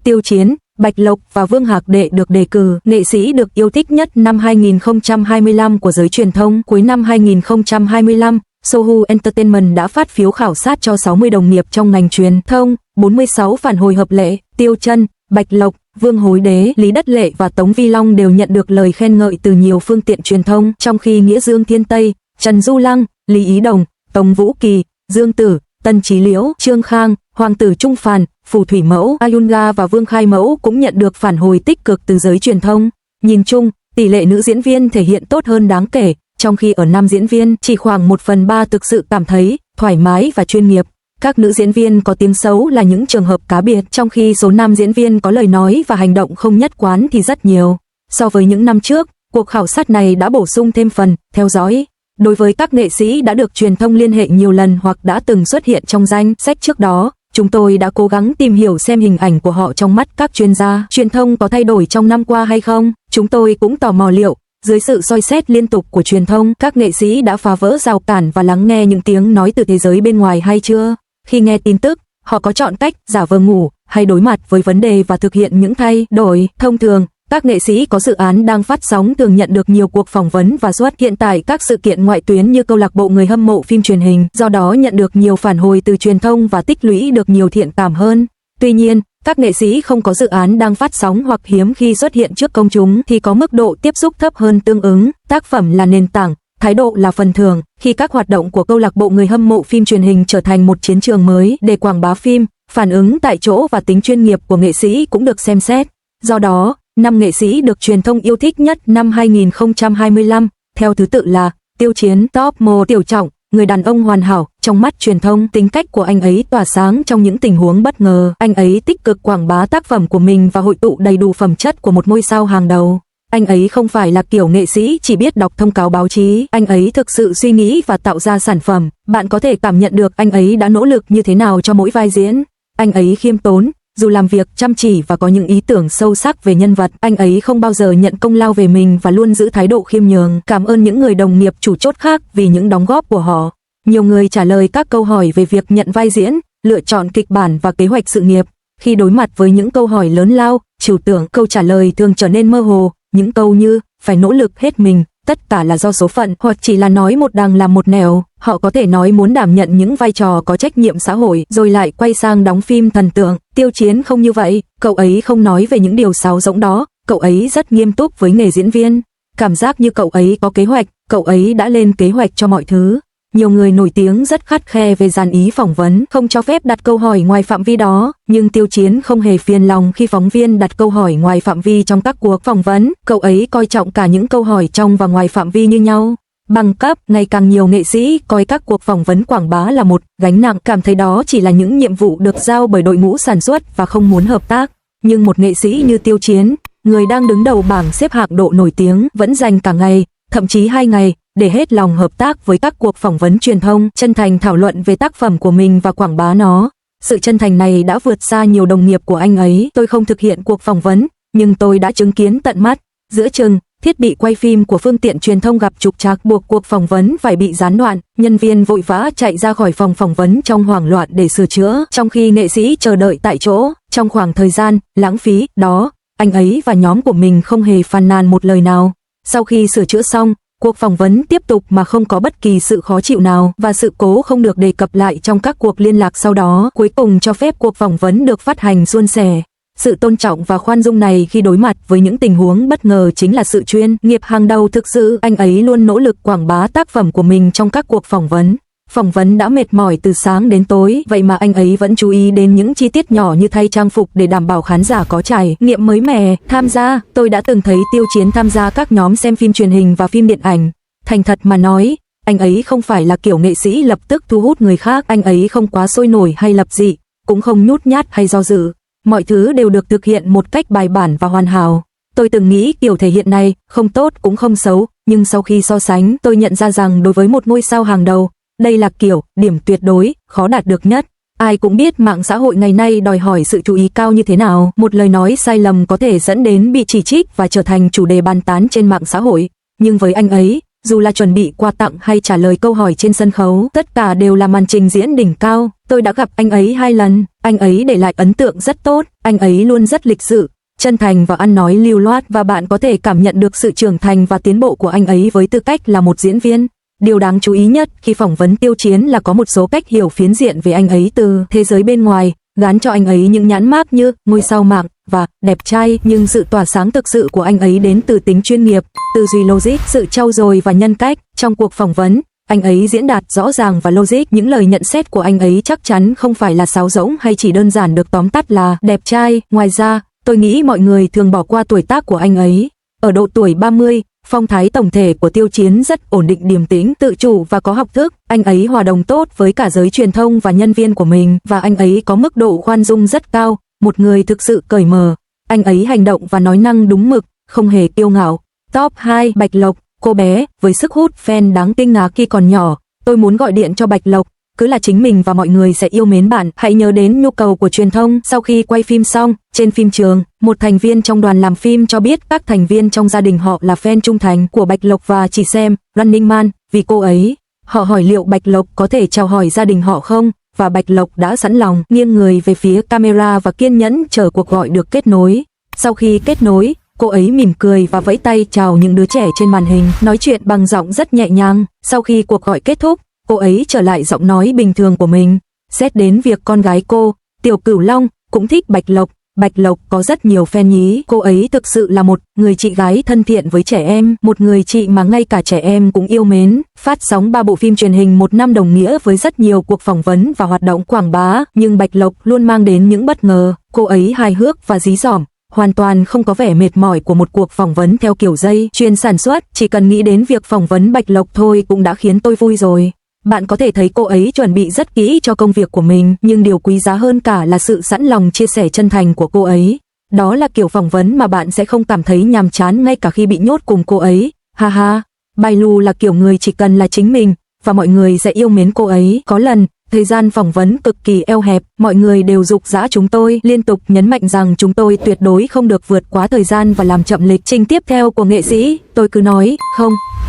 Tiêu Chiến, Bạch Lộc và Vương Hạc Đệ được đề cử nghệ sĩ được yêu thích nhất năm 2025 của giới truyền thông. Cuối năm 2025, Sohu Entertainment đã phát phiếu khảo sát cho 60 đồng nghiệp trong ngành truyền thông, 46 phản hồi hợp lệ. Tiêu Chân, Bạch Lộc, Vương Hối Đế, Lý Đất Lệ và Tống Vi Long đều nhận được lời khen ngợi từ nhiều phương tiện truyền thông, trong khi Nghĩa Dương Thiên Tây, Trần Du Lăng, Lý Ý Đồng, Tống Vũ Kỳ, Dương Tử, Tân Chí Liễu, Trương Khang, Hoàng tử Trung Phàn, Phù Thủy Mẫu, Ayunga và Vương Khai Mẫu cũng nhận được phản hồi tích cực từ giới truyền thông. Nhìn chung, tỷ lệ nữ diễn viên thể hiện tốt hơn đáng kể, trong khi ở nam diễn viên chỉ khoảng 1/3 thực sự cảm thấy thoải mái và chuyên nghiệp. Các nữ diễn viên có tiếng xấu là những trường hợp cá biệt, trong khi số nam diễn viên có lời nói và hành động không nhất quán thì rất nhiều. So với những năm trước, cuộc khảo sát này đã bổ sung thêm phần theo dõi. Đối với các nghệ sĩ đã được truyền thông liên hệ nhiều lần hoặc đã từng xuất hiện trong danh sách trước đó, chúng tôi đã cố gắng tìm hiểu xem hình ảnh của họ trong mắt các chuyên gia truyền thông có thay đổi trong năm qua hay không. Chúng tôi cũng tò mò liệu, dưới sự soi xét liên tục của truyền thông, các nghệ sĩ đã phá vỡ rào cản và lắng nghe những tiếng nói từ thế giới bên ngoài hay chưa. Khi nghe tin tức, họ có chọn cách giả vờ ngủ hay đối mặt với vấn đề và thực hiện những thay đổi. Thông thường, các nghệ sĩ có dự án đang phát sóng thường nhận được nhiều cuộc phỏng vấn và xuất hiện tại các sự kiện ngoại tuyến như câu lạc bộ người hâm mộ phim truyền hình, do đó nhận được nhiều phản hồi từ truyền thông và tích lũy được nhiều thiện cảm hơn. Tuy nhiên, các nghệ sĩ không có dự án đang phát sóng hoặc hiếm khi xuất hiện trước công chúng thì có mức độ tiếp xúc thấp hơn tương ứng. Tác phẩm là nền tảng, thái độ là phần thưởng. Khi các hoạt động của câu lạc bộ người hâm mộ phim truyền hình trở thành một chiến trường mới để quảng bá phim, phản ứng tại chỗ và tính chuyên nghiệp của nghệ sĩ cũng được xem xét. Do đó, 5 nghệ sĩ được truyền thông yêu thích nhất năm 2025, theo thứ tự là Tiêu Chiến, Top 1, Tiểu Trọng, người đàn ông hoàn hảo. Trong mắt truyền thông, tính cách của anh ấy tỏa sáng trong những tình huống bất ngờ. Anh ấy tích cực quảng bá tác phẩm của mình và hội tụ đầy đủ phẩm chất của một ngôi sao hàng đầu. Anh ấy không phải là kiểu nghệ sĩ chỉ biết đọc thông cáo báo chí, anh ấy thực sự suy nghĩ và tạo ra sản phẩm. Bạn có thể cảm nhận được anh ấy đã nỗ lực như thế nào cho mỗi vai diễn. Anh ấy khiêm tốn, dù làm việc chăm chỉ và có những ý tưởng sâu sắc về nhân vật, anh ấy không bao giờ nhận công lao về mình và luôn giữ thái độ khiêm nhường, cảm ơn những người đồng nghiệp chủ chốt khác vì những đóng góp của họ. Nhiều người trả lời các câu hỏi về việc nhận vai diễn, lựa chọn kịch bản và kế hoạch sự nghiệp. Khi đối mặt với những câu hỏi lớn lao, trừu tượng, câu trả lời thường trở nên mơ hồ. Những câu như phải nỗ lực hết mình, tất cả là do số phận, hoặc chỉ là nói một đằng làm một nẻo. Họ có thể nói muốn đảm nhận những vai trò có trách nhiệm xã hội rồi lại quay sang đóng phim thần tượng. Tiêu Chiến không như vậy, cậu ấy không nói về những điều sáo rỗng đó, cậu ấy rất nghiêm túc với nghề diễn viên. Cảm giác như cậu ấy có kế hoạch, cậu ấy đã lên kế hoạch cho mọi thứ. Nhiều người nổi tiếng rất khắt khe về dàn ý phỏng vấn, không cho phép đặt câu hỏi ngoài phạm vi đó, nhưng Tiêu Chiến không hề phiền lòng khi phóng viên đặt câu hỏi ngoài phạm vi trong các cuộc phỏng vấn. Cậu ấy coi trọng cả những câu hỏi trong và ngoài phạm vi như nhau. Bằng cấp, ngày càng nhiều nghệ sĩ coi các cuộc phỏng vấn quảng bá là một gánh nặng, cảm thấy đó chỉ là những nhiệm vụ được giao bởi đội ngũ sản xuất và không muốn hợp tác. Nhưng một nghệ sĩ như Tiêu Chiến, người đang đứng đầu bảng xếp hạng độ nổi tiếng, vẫn dành cả ngày, thậm chí 2 ngày, để hết lòng hợp tác với các cuộc phỏng vấn truyền thông, chân thành thảo luận về tác phẩm của mình và quảng bá nó. Sự chân thành này đã vượt xa nhiều đồng nghiệp của anh ấy. Tôi không thực hiện cuộc phỏng vấn, nhưng tôi đã chứng kiến tận mắt. Giữa chừng, thiết bị quay phim của phương tiện truyền thông gặp trục trặc buộc cuộc phỏng vấn phải bị gián đoạn. Nhân viên vội vã chạy ra khỏi phòng phỏng vấn trong hoảng loạn để sửa chữa, trong khi nghệ sĩ chờ đợi tại chỗ. Trong khoảng thời gian lãng phí đó, anh ấy và nhóm của mình không hề phàn nàn một lời nào. Sau khi sửa chữa xong, cuộc phỏng vấn tiếp tục mà không có bất kỳ sự khó chịu nào, và sự cố không được đề cập lại trong các cuộc liên lạc sau đó, cuối cùng cho phép cuộc phỏng vấn được phát hành suôn sẻ. Sự tôn trọng và khoan dung này khi đối mặt với những tình huống bất ngờ chính là sự chuyên nghiệp hàng đầu thực sự. Anh ấy luôn nỗ lực quảng bá tác phẩm của mình trong các cuộc phỏng vấn. Phỏng vấn đã mệt mỏi từ sáng đến tối, vậy mà anh ấy vẫn chú ý đến những chi tiết nhỏ như thay trang phục để đảm bảo khán giả có trải nghiệm mới mẻ. Tham gia, tôi đã từng thấy Tiêu Chiến tham gia các nhóm xem phim truyền hình và phim điện ảnh. Thành thật mà nói, anh ấy không phải là kiểu nghệ sĩ lập tức thu hút người khác, anh ấy không quá sôi nổi hay lập dị, cũng không nhút nhát hay do dự. Mọi thứ đều được thực hiện một cách bài bản và hoàn hảo. Tôi từng nghĩ kiểu thể hiện này không tốt cũng không xấu, nhưng sau khi so sánh, tôi nhận ra rằng đối với một ngôi sao hàng đầu, đây là kiểu điểm tuyệt đối, khó đạt được nhất. Ai cũng biết mạng xã hội ngày nay đòi hỏi sự chú ý cao như thế nào. Một lời nói sai lầm có thể dẫn đến bị chỉ trích và trở thành chủ đề bàn tán trên mạng xã hội. Nhưng với anh ấy, dù là chuẩn bị quà tặng hay trả lời câu hỏi trên sân khấu, tất cả đều là màn trình diễn đỉnh cao. Tôi đã gặp anh ấy 2 lần, anh ấy để lại ấn tượng rất tốt, anh ấy luôn rất lịch sự, chân thành và ăn nói lưu loát, và bạn có thể cảm nhận được sự trưởng thành và tiến bộ của anh ấy với tư cách là một diễn viên. Điều đáng chú ý nhất khi phỏng vấn Tiêu Chiến là có một số cách hiểu phiến diện về anh ấy từ thế giới bên ngoài, gán cho anh ấy những nhãn mác như ngôi sao mạng và đẹp trai, nhưng sự tỏa sáng thực sự của anh ấy đến từ tính chuyên nghiệp, tư duy logic, sự trau dồi và nhân cách. Trong cuộc phỏng vấn, anh ấy diễn đạt rõ ràng và logic, những lời nhận xét của anh ấy chắc chắn không phải là sáo rỗng hay chỉ đơn giản được tóm tắt là đẹp trai. Ngoài ra, tôi nghĩ mọi người thường bỏ qua tuổi tác của anh ấy. Ở độ tuổi 30, phong thái tổng thể của Tiêu Chiến rất ổn định, điềm tĩnh, tự chủ và có học thức. Anh ấy hòa đồng tốt với cả giới truyền thông và nhân viên của mình, và anh ấy có mức độ khoan dung rất cao, một người thực sự cởi mở. Anh ấy hành động và nói năng đúng mực, không hề kiêu ngạo. Top 2. Bạch Lộc. Cô bé với sức hút fan đáng kinh ngạc khi còn nhỏ. Tôi muốn gọi điện cho Bạch Lộc, cứ là chính mình và mọi người sẽ yêu mến bạn. Hãy nhớ đến nhu cầu của truyền thông. Sau khi quay phim xong, trên phim trường, một thành viên trong đoàn làm phim cho biết các thành viên trong gia đình họ là fan trung thành của Bạch Lộc và chỉ xem Running Man vì cô ấy. Họ hỏi liệu Bạch Lộc có thể chào hỏi gia đình họ không, và Bạch Lộc đã sẵn lòng nghiêng người về phía camera và kiên nhẫn chờ cuộc gọi được kết nối. Sau khi kết nối, cô ấy mỉm cười và vẫy tay chào những đứa trẻ trên màn hình, nói chuyện bằng giọng rất nhẹ nhàng. Sau khi cuộc gọi kết thúc, cô ấy trở lại giọng nói bình thường của mình. Xét đến việc con gái cô, Tiểu Cửu Long, cũng thích Bạch Lộc. Bạch Lộc có rất nhiều fan nhí. Cô ấy thực sự là một người chị gái thân thiện với trẻ em, một người chị mà ngay cả trẻ em cũng yêu mến. Phát sóng 3 bộ phim truyền hình một năm đồng nghĩa với rất nhiều cuộc phỏng vấn và hoạt động quảng bá, nhưng Bạch Lộc luôn mang đến những bất ngờ. Cô ấy hài hước và dí dỏm, hoàn toàn không có vẻ mệt mỏi của một cuộc phỏng vấn theo kiểu dây chuyền sản xuất. Chỉ cần nghĩ đến việc phỏng vấn Bạch Lộc thôi cũng đã khiến tôi vui rồi. Bạn có thể thấy cô ấy chuẩn bị rất kỹ cho công việc của mình, nhưng điều quý giá hơn cả là sự sẵn lòng chia sẻ chân thành của cô ấy. Đó là kiểu phỏng vấn mà bạn sẽ không cảm thấy nhàm chán ngay cả khi bị nhốt cùng cô ấy. Ha ha, Bailu là kiểu người chỉ cần là chính mình, và mọi người sẽ yêu mến cô ấy. Có lần, thời gian phỏng vấn cực kỳ eo hẹp, mọi người đều giục giã chúng tôi, liên tục nhấn mạnh rằng chúng tôi tuyệt đối không được vượt quá thời gian và làm chậm lịch trình tiếp theo của nghệ sĩ. Tôi cứ nói,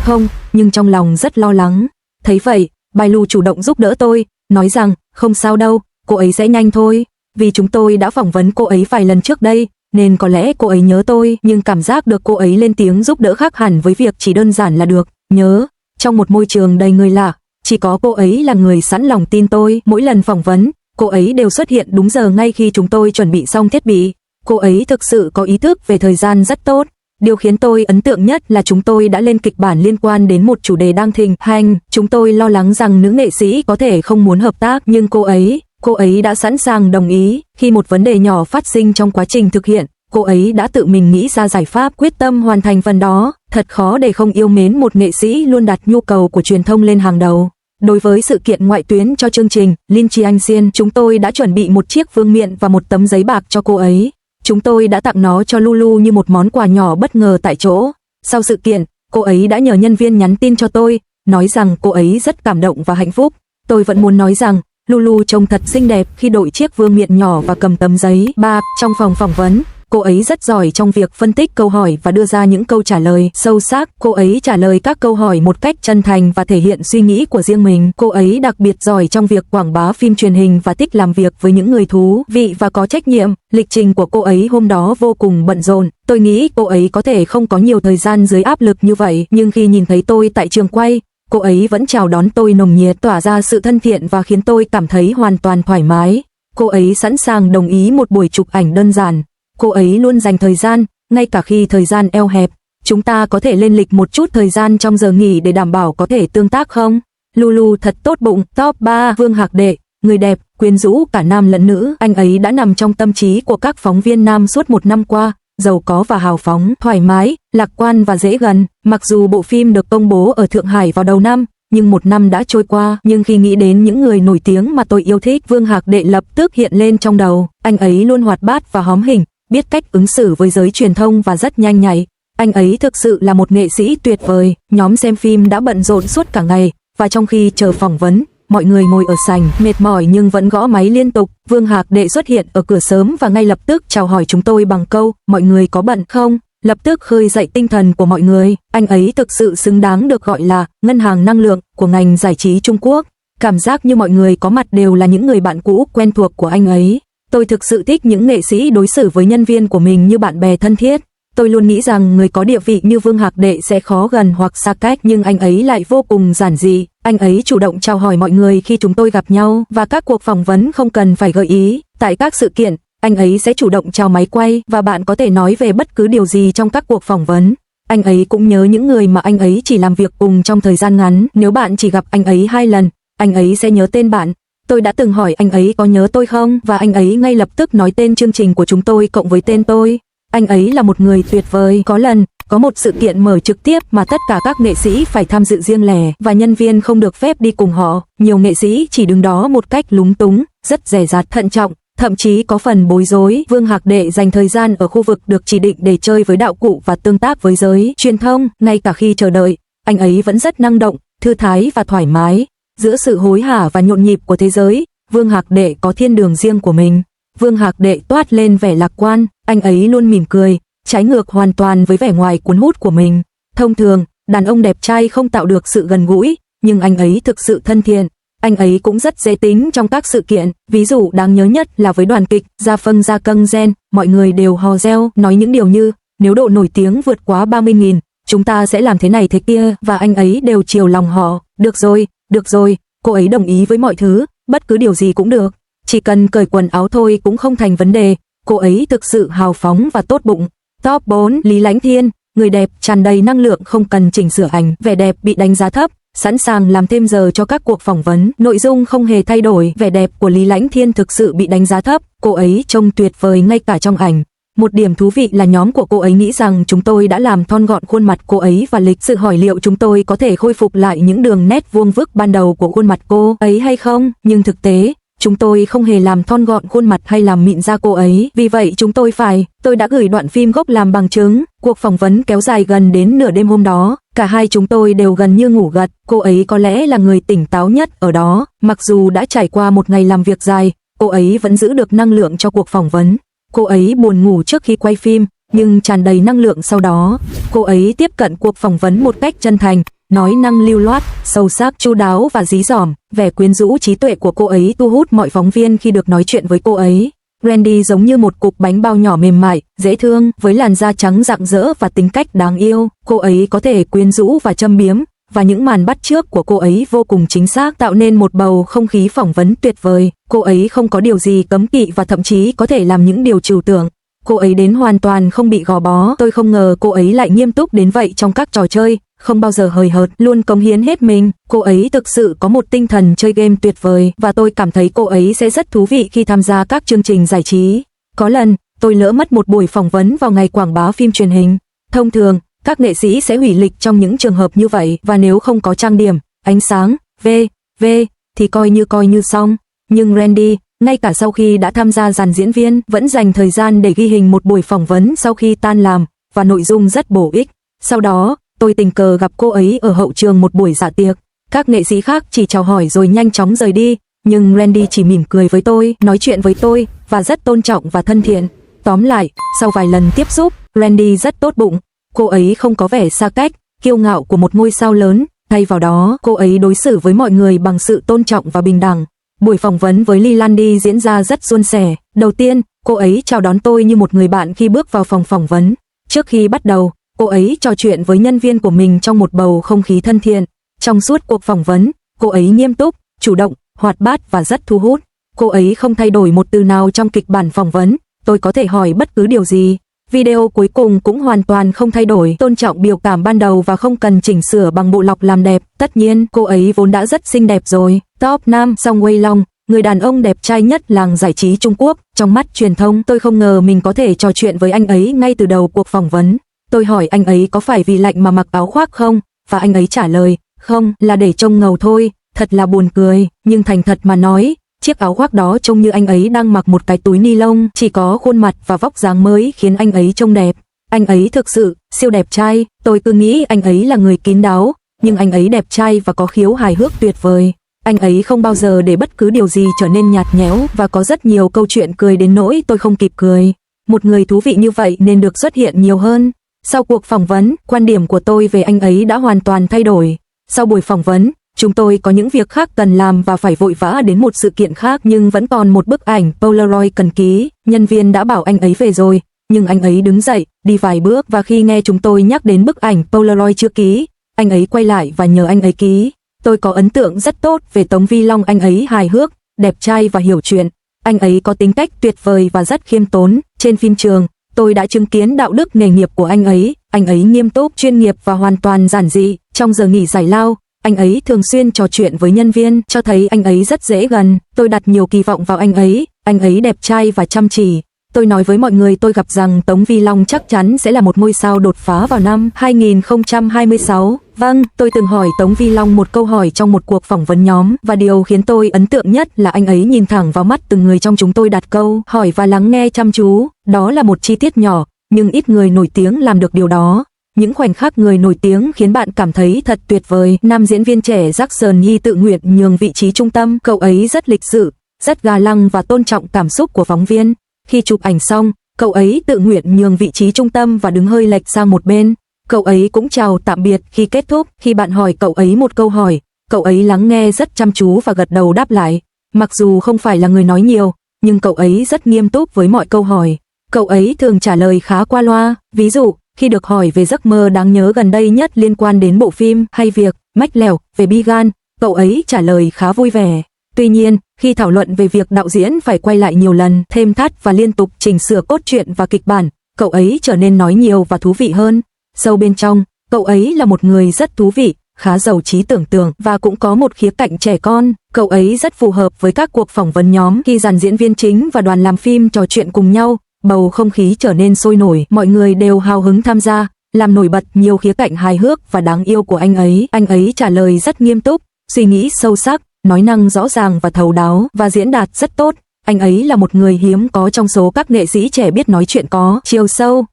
không, nhưng trong lòng rất lo lắng. Thấy vậy, Bailu chủ động giúp đỡ tôi, nói rằng, không sao đâu, cô ấy sẽ nhanh thôi. Vì chúng tôi đã phỏng vấn cô ấy vài lần trước đây, nên có lẽ cô ấy nhớ tôi, nhưng cảm giác được cô ấy lên tiếng giúp đỡ khác hẳn với việc chỉ đơn giản là được nhớ. Trong một môi trường đầy người lạ, chỉ có cô ấy là người sẵn lòng tin tôi. Mỗi lần phỏng vấn, cô ấy đều xuất hiện đúng giờ ngay khi chúng tôi chuẩn bị xong thiết bị. Cô ấy thực sự có ý thức về thời gian rất tốt. Điều khiến tôi ấn tượng nhất là chúng tôi đã lên kịch bản liên quan đến một chủ đề đang thịnh hành. Chúng tôi lo lắng rằng nữ nghệ sĩ có thể không muốn hợp tác, nhưng cô ấy đã sẵn sàng đồng ý. Khi một vấn đề nhỏ phát sinh trong quá trình thực hiện, cô ấy đã tự mình nghĩ ra giải pháp, quyết tâm hoàn thành phần đó. Thật khó để không yêu mến một nghệ sĩ luôn đặt nhu cầu của truyền thông lên hàng đầu. Đối với sự kiện ngoại tuyến cho chương trình Lin Chiang Xian, chúng tôi đã chuẩn bị một chiếc vương miện và một tấm giấy bạc cho cô ấy. Chúng tôi đã tặng nó cho Lulu như một món quà nhỏ bất ngờ tại chỗ. Sau sự kiện, cô ấy đã nhờ nhân viên nhắn tin cho tôi, nói rằng cô ấy rất cảm động và hạnh phúc. Tôi vẫn muốn nói rằng, Lulu trông thật xinh đẹp khi đội chiếc vương miện nhỏ và cầm tấm giấy bạc. Trong phòng phỏng vấn, cô ấy rất giỏi trong việc phân tích câu hỏi và đưa ra những câu trả lời sâu sắc. Cô ấy trả lời các câu hỏi một cách chân thành và thể hiện suy nghĩ của riêng mình. Cô ấy đặc biệt giỏi trong việc quảng bá phim truyền hình và thích làm việc với những người thú vị và có trách nhiệm. Lịch trình của cô ấy hôm đó vô cùng bận rộn. Tôi nghĩ cô ấy có thể không có nhiều thời gian dưới áp lực như vậy, nhưng khi nhìn thấy tôi tại trường quay, cô ấy vẫn chào đón tôi nồng nhiệt, tỏa ra sự thân thiện và khiến tôi cảm thấy hoàn toàn thoải mái. Cô ấy sẵn sàng đồng ý một buổi chụp ảnh đơn giản. Cô ấy luôn dành thời gian, ngay cả khi thời gian eo hẹp. Chúng ta có thể lên lịch một chút thời gian trong giờ nghỉ để đảm bảo có thể tương tác không? Lulu thật tốt bụng. Top 3. Vương Hạc Đệ. Người đẹp, quyến rũ cả nam lẫn nữ. Anh ấy đã nằm trong tâm trí của các phóng viên nam suốt một năm qua. Giàu có và hào phóng, thoải mái, lạc quan và dễ gần. Mặc dù bộ phim được công bố ở Thượng Hải vào đầu năm, nhưng một năm đã trôi qua. Nhưng khi nghĩ đến những người nổi tiếng mà tôi yêu thích, Vương Hạc Đệ lập tức hiện lên trong đầu. Anh ấy luôn hoạt bát và hóm hỉnh, biết cách ứng xử với giới truyền thông và rất nhanh nhạy. Anh ấy thực sự là một nghệ sĩ tuyệt vời. Nhóm xem phim đã bận rộn suốt cả ngày, và trong khi chờ phỏng vấn, mọi người ngồi ở sảnh, mệt mỏi nhưng vẫn gõ máy liên tục. Vương Hạc Đệ xuất hiện ở cửa sớm và ngay lập tức chào hỏi chúng tôi bằng câu, mọi người có bận không? lập tức khơi dậy tinh thần của mọi người. Anh ấy thực sự xứng đáng được gọi là ngân hàng năng lượng của ngành giải trí Trung Quốc. Cảm giác như mọi người có mặt đều là những người bạn cũ quen thuộc của anh ấy. Tôi thực sự thích những nghệ sĩ đối xử với nhân viên của mình như bạn bè thân thiết. Tôi luôn nghĩ rằng người có địa vị như Vương Hạc Đệ sẽ khó gần hoặc xa cách, nhưng anh ấy lại vô cùng giản dị. Anh ấy chủ động chào hỏi mọi người khi chúng tôi gặp nhau, và các cuộc phỏng vấn không cần phải gợi ý. Tại các sự kiện, anh ấy sẽ chủ động chào máy quay và bạn có thể nói về bất cứ điều gì trong các cuộc phỏng vấn. Anh ấy cũng nhớ những người mà anh ấy chỉ làm việc cùng trong thời gian ngắn. Nếu bạn chỉ gặp anh ấy 2 lần, anh ấy sẽ nhớ tên bạn. Tôi đã từng hỏi anh ấy có nhớ tôi không, và anh ấy ngay lập tức nói tên chương trình của chúng tôi cộng với tên tôi. Anh ấy là một người tuyệt vời. Có lần, có một sự kiện mở trực tiếp mà tất cả các nghệ sĩ phải tham dự riêng lẻ và nhân viên không được phép đi cùng họ. Nhiều nghệ sĩ chỉ đứng đó một cách lúng túng, rất dè dặt, thận trọng, thậm chí có phần bối rối. Vương Hạc Đệ dành thời gian ở khu vực được chỉ định để chơi với đạo cụ và tương tác với giới truyền thông. Ngay cả khi chờ đợi, anh ấy vẫn rất năng động, thư thái và thoải mái. Giữa sự hối hả và nhộn nhịp của thế giới, Vương Hạc Đệ có thiên đường riêng của mình. Vương Hạc Đệ toát lên vẻ lạc quan, anh ấy luôn mỉm cười, trái ngược hoàn toàn với vẻ ngoài cuốn hút của mình. Thông thường, đàn ông đẹp trai không tạo được sự gần gũi, nhưng anh ấy thực sự thân thiện. Anh ấy cũng rất dễ tính trong các sự kiện, ví dụ đáng nhớ nhất là với đoàn kịch Gia Phân Gia Câng Gen, mọi người đều hò reo, nói những điều như, nếu độ nổi tiếng vượt quá 30.000, chúng ta sẽ làm thế này thế kia, và anh ấy đều chiều lòng họ. Được rồi, cô ấy đồng ý với mọi thứ, bất cứ điều gì cũng được. Chỉ cần cởi quần áo thôi cũng không thành vấn đề, cô ấy thực sự hào phóng và tốt bụng. Top 4, Lý Lãnh Thiên, người đẹp, tràn đầy năng lượng, không cần chỉnh sửa ảnh, vẻ đẹp bị đánh giá thấp, sẵn sàng làm thêm giờ cho các cuộc phỏng vấn. Nội dung không hề thay đổi, vẻ đẹp của Lý Lãnh Thiên thực sự bị đánh giá thấp, cô ấy trông tuyệt vời ngay cả trong ảnh. Một điểm thú vị là nhóm của cô ấy nghĩ rằng chúng tôi đã làm thon gọn khuôn mặt cô ấy và lịch sự hỏi liệu chúng tôi có thể khôi phục lại những đường nét vuông vức ban đầu của khuôn mặt cô ấy hay không, nhưng thực tế, chúng tôi không hề làm thon gọn khuôn mặt hay làm mịn da cô ấy, vì vậy tôi đã gửi đoạn phim gốc làm bằng chứng. Cuộc phỏng vấn kéo dài gần đến nửa đêm hôm đó, cả hai chúng tôi đều gần như ngủ gật, cô ấy có lẽ là người tỉnh táo nhất ở đó, mặc dù đã trải qua một ngày làm việc dài, cô ấy vẫn giữ được năng lượng cho cuộc phỏng vấn. Cô ấy buồn ngủ trước khi quay phim, nhưng tràn đầy năng lượng sau đó. Cô ấy tiếp cận cuộc phỏng vấn một cách chân thành, nói năng lưu loát, sâu sắc, chu đáo và dí dỏm. Vẻ quyến rũ trí tuệ của cô ấy thu hút mọi phóng viên khi được nói chuyện với cô ấy. Randy giống như một cục bánh bao nhỏ mềm mại, dễ thương, với làn da trắng rạng rỡ và tính cách đáng yêu. Cô ấy có thể quyến rũ và châm biếm, và những màn bắt chước của cô ấy vô cùng chính xác, tạo nên một bầu không khí phỏng vấn tuyệt vời. Cô ấy không có điều gì cấm kỵ và thậm chí có thể làm những điều trừu tượng. Cô ấy đến hoàn toàn không bị gò bó. Tôi không ngờ cô ấy lại nghiêm túc đến vậy trong các trò chơi, không bao giờ hời hợt, luôn cống hiến hết mình. Cô ấy thực sự có một tinh thần chơi game tuyệt vời, và tôi cảm thấy cô ấy sẽ rất thú vị khi tham gia các chương trình giải trí. Có lần, tôi lỡ mất một buổi phỏng vấn vào ngày quảng bá phim truyền hình. Thông thường, các nghệ sĩ sẽ hủy lịch trong những trường hợp như vậy, và nếu không có trang điểm, ánh sáng, thì coi như xong. Nhưng Randy, ngay cả sau khi đã tham gia dàn diễn viên, vẫn dành thời gian để ghi hình một buổi phỏng vấn sau khi tan làm, và nội dung rất bổ ích. Sau đó, tôi tình cờ gặp cô ấy ở hậu trường một buổi dạ tiệc. Các nghệ sĩ khác chỉ chào hỏi rồi nhanh chóng rời đi, nhưng Randy chỉ mỉm cười với tôi, nói chuyện với tôi, và rất tôn trọng và thân thiện. Tóm lại, sau vài lần tiếp xúc, Randy rất tốt bụng. Cô ấy không có vẻ xa cách, kiêu ngạo của một ngôi sao lớn, thay vào đó, cô ấy đối xử với mọi người bằng sự tôn trọng và bình đẳng. Buổi phỏng vấn với Lý Landy diễn ra rất suôn sẻ. Đầu tiên, cô ấy chào đón tôi như một người bạn khi bước vào phòng phỏng vấn. Trước khi bắt đầu, cô ấy trò chuyện với nhân viên của mình trong một bầu không khí thân thiện. Trong suốt cuộc phỏng vấn, cô ấy nghiêm túc, chủ động, hoạt bát và rất thu hút. Cô ấy không thay đổi một từ nào trong kịch bản phỏng vấn, tôi có thể hỏi bất cứ điều gì. Video cuối cùng cũng hoàn toàn không thay đổi, tôn trọng biểu cảm ban đầu và không cần chỉnh sửa bằng bộ lọc làm đẹp. Tất nhiên, cô ấy vốn đã rất xinh đẹp rồi. Top 5, Song Wei Long, người đàn ông đẹp trai nhất làng giải trí Trung Quốc. Trong mắt truyền thông, tôi không ngờ mình có thể trò chuyện với anh ấy ngay từ đầu cuộc phỏng vấn. Tôi hỏi anh ấy có phải vì lạnh mà mặc áo khoác không, và anh ấy trả lời, không, là để trông ngầu thôi. Thật là buồn cười, nhưng thành thật mà nói, chiếc áo khoác đó trông như anh ấy đang mặc một cái túi ni lông, chỉ có khuôn mặt và vóc dáng mới khiến anh ấy trông đẹp. Anh ấy thực sự siêu đẹp trai, tôi cứ nghĩ anh ấy là người kín đáo, nhưng anh ấy đẹp trai và có khiếu hài hước tuyệt vời. Anh ấy không bao giờ để bất cứ điều gì trở nên nhạt nhẽo và có rất nhiều câu chuyện cười đến nỗi tôi không kịp cười. Một người thú vị như vậy nên được xuất hiện nhiều hơn. Sau cuộc phỏng vấn, quan điểm của tôi về anh ấy đã hoàn toàn thay đổi. Sau buổi phỏng vấn, chúng tôi có những việc khác cần làm và phải vội vã đến một sự kiện khác, nhưng vẫn còn một bức ảnh Polaroid cần ký. Nhân viên đã bảo anh ấy về rồi, nhưng anh ấy đứng dậy, đi vài bước, và khi nghe chúng tôi nhắc đến bức ảnh Polaroid chưa ký, anh ấy quay lại và nhờ anh ấy ký. Tôi có ấn tượng rất tốt về Tống Vi Long, anh ấy hài hước, đẹp trai và hiểu chuyện. Anh ấy có tính cách tuyệt vời và rất khiêm tốn. Trên phim trường, tôi đã chứng kiến đạo đức nghề nghiệp của anh ấy nghiêm túc, chuyên nghiệp và hoàn toàn giản dị. Trong giờ nghỉ giải lao, anh ấy thường xuyên trò chuyện với nhân viên, cho thấy anh ấy rất dễ gần. Tôi đặt nhiều kỳ vọng vào anh ấy đẹp trai và chăm chỉ. Tôi nói với mọi người tôi gặp rằng Tống Vi Long chắc chắn sẽ là một ngôi sao đột phá vào năm 2026. Vâng, tôi từng hỏi Tống Vi Long một câu hỏi trong một cuộc phỏng vấn nhóm, và điều khiến tôi ấn tượng nhất là anh ấy nhìn thẳng vào mắt từng người trong chúng tôi đặt câu hỏi và lắng nghe chăm chú. Đó là một chi tiết nhỏ, nhưng ít người nổi tiếng làm được điều đó. Những khoảnh khắc người nổi tiếng khiến bạn cảm thấy thật tuyệt vời. Nam diễn viên trẻ Jackson Yi tự nguyện nhường vị trí trung tâm. Cậu ấy rất lịch sự, rất ga lăng và tôn trọng cảm xúc của phóng viên. Khi chụp ảnh xong, cậu ấy tự nguyện nhường vị trí trung tâm và đứng hơi lệch sang một bên. Cậu ấy cũng chào tạm biệt khi kết thúc. Khi bạn hỏi cậu ấy một câu hỏi, cậu ấy lắng nghe rất chăm chú và gật đầu đáp lại. Mặc dù không phải là người nói nhiều, nhưng cậu ấy rất nghiêm túc với mọi câu hỏi. Cậu ấy thường trả lời khá qua loa. Ví dụ, khi được hỏi về giấc mơ đáng nhớ gần đây nhất liên quan đến bộ phim hay việc mách lèo về Bigan, cậu ấy trả lời khá vui vẻ. Tuy nhiên, khi thảo luận về việc đạo diễn phải quay lại nhiều lần, thêm thắt và liên tục chỉnh sửa cốt truyện và kịch bản, cậu ấy trở nên nói nhiều và thú vị hơn. Sâu bên trong, cậu ấy là một người rất thú vị, khá giàu trí tưởng tượng và cũng có một khía cạnh trẻ con. Cậu ấy rất phù hợp với các cuộc phỏng vấn nhóm. Khi dàn diễn viên chính và đoàn làm phim trò chuyện cùng nhau, bầu không khí trở nên sôi nổi, mọi người đều hào hứng tham gia, làm nổi bật nhiều khía cạnh hài hước và đáng yêu của anh ấy. Anh ấy trả lời rất nghiêm túc, suy nghĩ sâu sắc, nói năng rõ ràng và thấu đáo, và diễn đạt rất tốt. Anh ấy là một người hiếm có trong số các nghệ sĩ trẻ biết nói chuyện có chiều sâu.